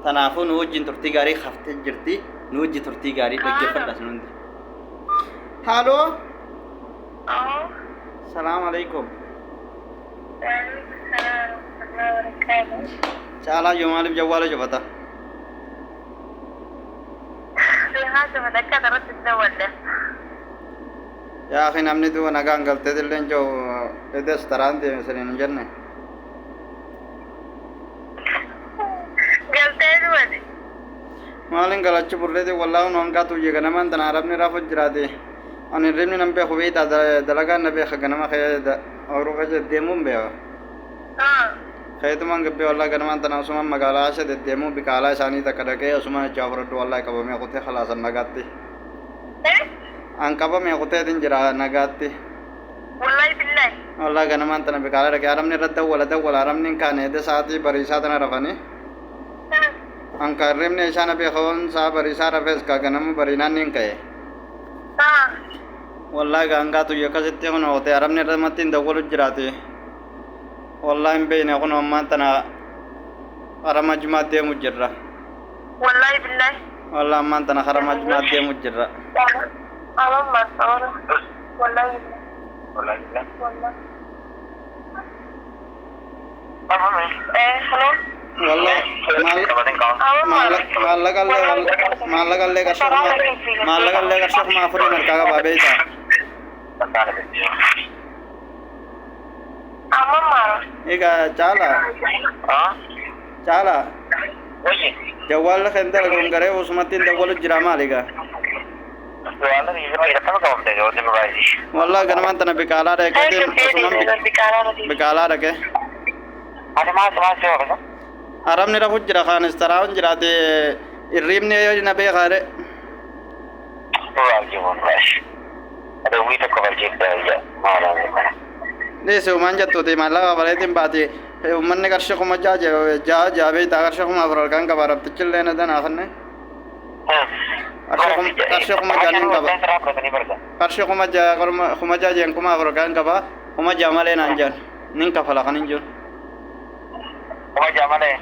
تنافون وجين ترتي غاري خفت جرتي نوجي ترتي غاري دجي فداس نوندي هالو السلام عليكم چالا جمال جوال جبتا يا اخي نمني دو نغان غلطه دلن جو ادس تران دي مثلا نجنه مالين غلط برده والله نون کا تو یہ گنمان تن عرب نے رافت جراتے ان رمن نم پہ ہوئی تا دلگا نبی خگنما خید اور وجه ديمون بها خيت من قبل والله كمان تناسما مقالا شد ديمو بقالا ثاني تكدكه اسما جافرت والله كبا مي قوت خلاص نغاتي ان كبا مي قوت دين جرا نغاتي والله بالله والله كمان تن بقالا رك ارم ني رد ولا دول ارم ني كان ده ساتي بريساتنا رفني ان كرم ني شان به خون سا بريسا رفس کا گنم برينا نين كه والله گنگا تو يكسته هون ہوتے ارم ني رمتين دول جراتے والله بين يكون أمانتنا خرم جماعة دي مجرة والله بالله والله أمانتنا خرم جماعة دي مجرة أمام ما صار والله والله بالله والله خلاص والله ما لقى لك الشيخ ما فري مركا بابيتا إيجا چالا چالا جوال خندل گونگره وسمتين دول جراما ليگا والله گنمان تنا بكالا رك دين بكالا رك ارم نرا فجر خان استراون جراته الريم نه نبي غاره ليس ومان جت تودي مالا بريتين باتي ومن نكرش كم جا بيت أكرش كم أفرال كان كبار بتشيل لنا ده ناخذنا كرش كم جانين كبا كرش كم جا جان كم أفرال كان كبا كم جا مالين أنجان نين كفلا خنين جون كم جا مالين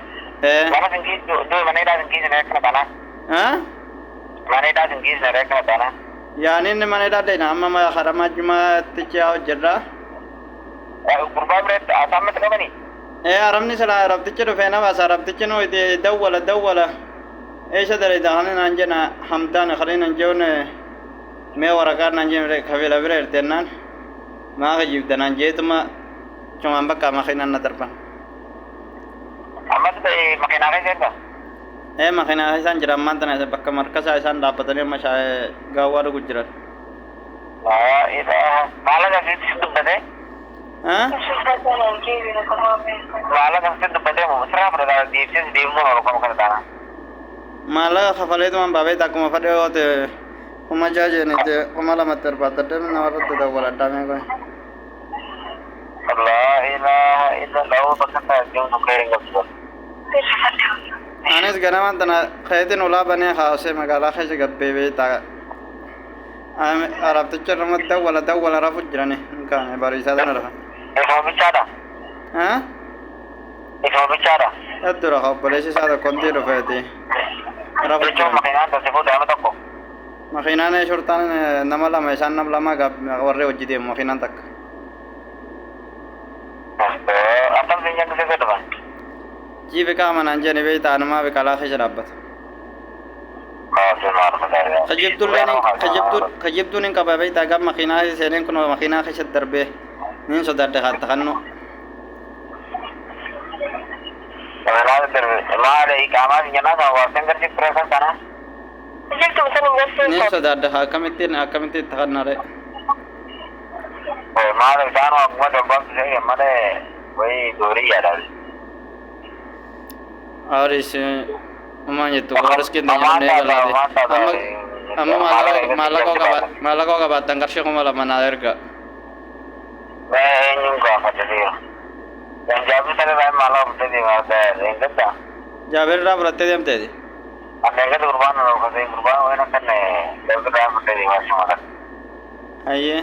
mana sengkis do mana ida sengkis nak kena tanah mana ida sengkis nak kena tanah ya ni mana ida deh nama mah kharamaj mah tiada jerah kurba berat asam itu apa ni? Aram ni salah Arab tiada tu fena bahasa Arab tiada no itu dawala. Saya dari dahulu nanjana hamdan khalin nanjone mewarakan nanjene mereka khabil berat tenan. Maka jiwa nanjene itu mah cuma ambak makinan naterpan. Amat tu makinan apa sih? Makinan apa sih? Jeram mantan saya bakal markas saya dapat ni macam gawar Gujarat. Nah, itu malah jadi itu betul. Malah kan itu betul, musra berada di sini di mana orang kamu kata? Malah khafal itu man babai tak kamu pada waktu kamu jaje ni tu, kamu malah mater pada tu mana orang tu dah buat apa ni kau? Allah ilah pasal jauh nukering kau. Anis ganaman tanah kaitin ulah bani khas magala khas gabbe tak. Arab tu cermat dawala rafut jerane, kan barisada nara. Itu bicara. Itu bicara. Itu rah, polisi sada kondi rafeti. Rafut. Itu makinan tu sebut apa tak? Makinan ni syurtan nama lama, san nama lama gab warre ujidi makinan tak. Apa yang tu sebut apa? Jika mana anje ni beta nama bekala khajarabat. خجب دون إنك بابي تاجب مخينة سيرين كنا مخينة خشت دربه نين صدر دخل تخنو ما ada ikaman jana bawa sengker si proses sana نين صدر دخل kamitin تخن ناره ما ada sana aku ada bang saya mana वही दूरी यार और इस Umanya tu harus kita ni galade. Amma malah kau kabat tangkar sih kau malah mana erga. Nyungga macam ni. Yang jawab saya dah malah betul ni ada enggak dah. Jawab dah berarti dia betul. Ada enggak kurban orang kasi kurban orang kan ni. Jawab dah betul ni masih malah. Aye.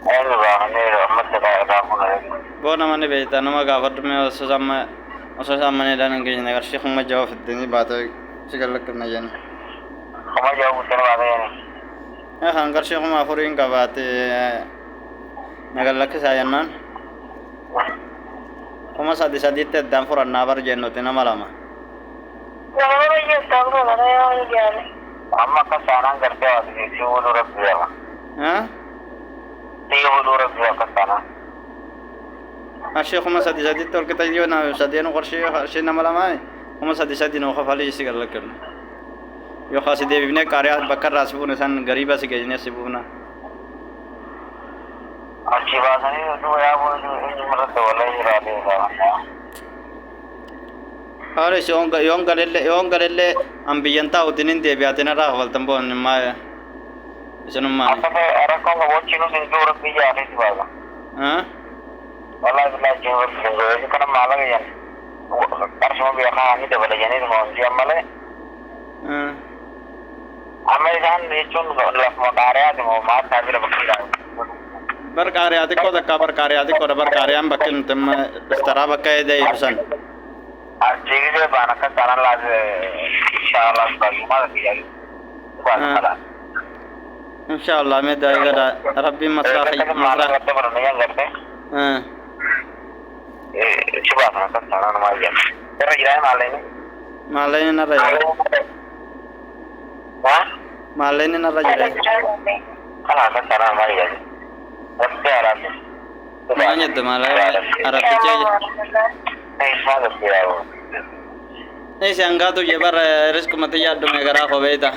Aye bah ni ramad dah dah pun. Bo nama ni beta nama gawat me susama أساسا من دان إنجيل نقر شيخ ما جاوا في الدنيا باتو شكل لك نجاني ما جاوا مسلم هذا يعني نقر شيخ ما فورين كبات نقر لك ساينان كما سادي سادي تدام فور النابر جنو تنا ملاما نعم يجي تامر هذا يعني جاني أما كسانا करते हो इसी वो लोग रखिएगा ها ये वो लोग रखिएगा كسانا الشيخ ما سادي سادي تقول كتا يجونا سادي نقر شيء نملا ماي كما سادي سادي نوخف عليه يسير لك يو خاص دي بيبني كاريات بكر راسبون سان غريبا سيجيني سيبونا अच्छी बात नहीं तो यार वो मतलब तो वाला ही रहा देगा अरे यों गलेले अम्बियंता उतनी दे बियाते ना राह वल्तम बोन माय इसनु माने अब अरे कौन वो चीज़ों से जो रख दिया है इस बार हाँ वाला वाला जो ये करना माला के जाने परसों भी यहाँ आने तो वाला जाने तो कौन सी अम्मले हाँ अमेरिकन नेचुन लफ मोटारे आते हो मार ताबीर बकरी डाल berkaryati ko dakka berkaryati ko berkaryam bakin tem istara bakay de husan ठीक है बाना का सारा लाज इंशाल्लाह बागीमा दिया बाना इंशाल्लाह मैं दाएगा रब्बी मसला मसला करते पर नहीं करते हां शुभ आपना का सारा नमाज है तेरा गिराए माले ने ना रहे हां माले ने ना रहे खाना का सारा नमाज है अच्छे आराम से Banyak tu malah Arab kecil. Ini siangga tu je bar rezeki mati ya dum negara ko beta.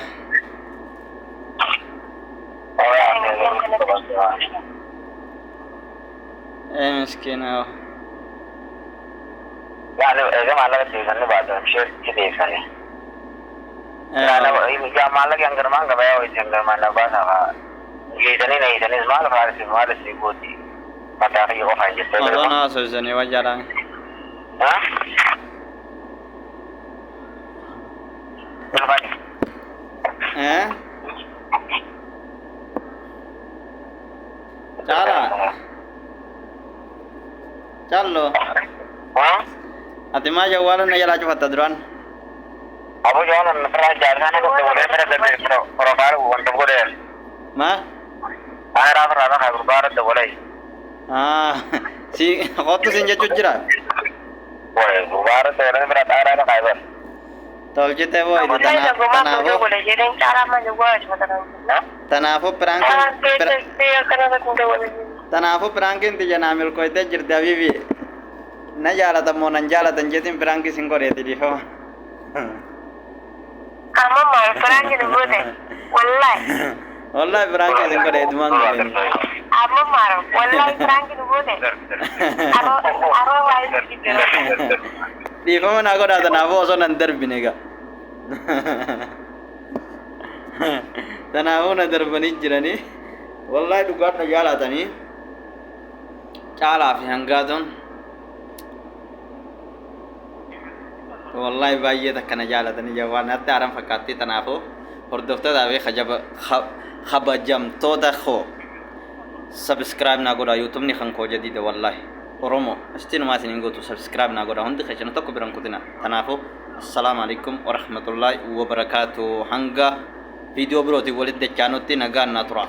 Miskin oh. Ya ada malah season ni baca share season ni. Ya malah yang german ka bayar itu yang german bahasa ये इतनी नहीं इतनी इस्माल फारस से होती पता नहीं वो है जिससे तो ना सोचने वाला रहा हाँ हैं चला चलो हाँ अतिमा जवान नहीं चला चुका तद्रान अब जो ना नफरा जारखाने को बोले मेरे दर्द प्रोफाइल वो बंद हो रहे माँ आयरा रहा है गुरुबार तो बोले si waktu senja cujra बोले गुरुबार तो बोले मेरा आयरा रहा है बस tol jete wo itu tanafo perangkin tija namil ko ite jirda vivi na jala ta monan jala tan jetin perangki singkore ti difo kamu mau perangkin bude wallahi perangki singkore itu mangga kamu mau wallahi perangkin bude aro wai difo mana aku dah tanafo so nanti bineka tanafo nanti bani jirani wallahi dugat na jala tani cala fi hangadon wallahi bayi tak kena jala tani jawan nanti aram fakati tanafo hordofta dawe khabajam to dakho subscribe na goda youtube ni khanko jadi de wallahi oromo astinu masin ingo to subscribe na goda hondi khachana to kubiran kutina tanafo assalamu alaikum warahmatullahi wabarakatuh hanga video bro ti wolid de chanotti naga natura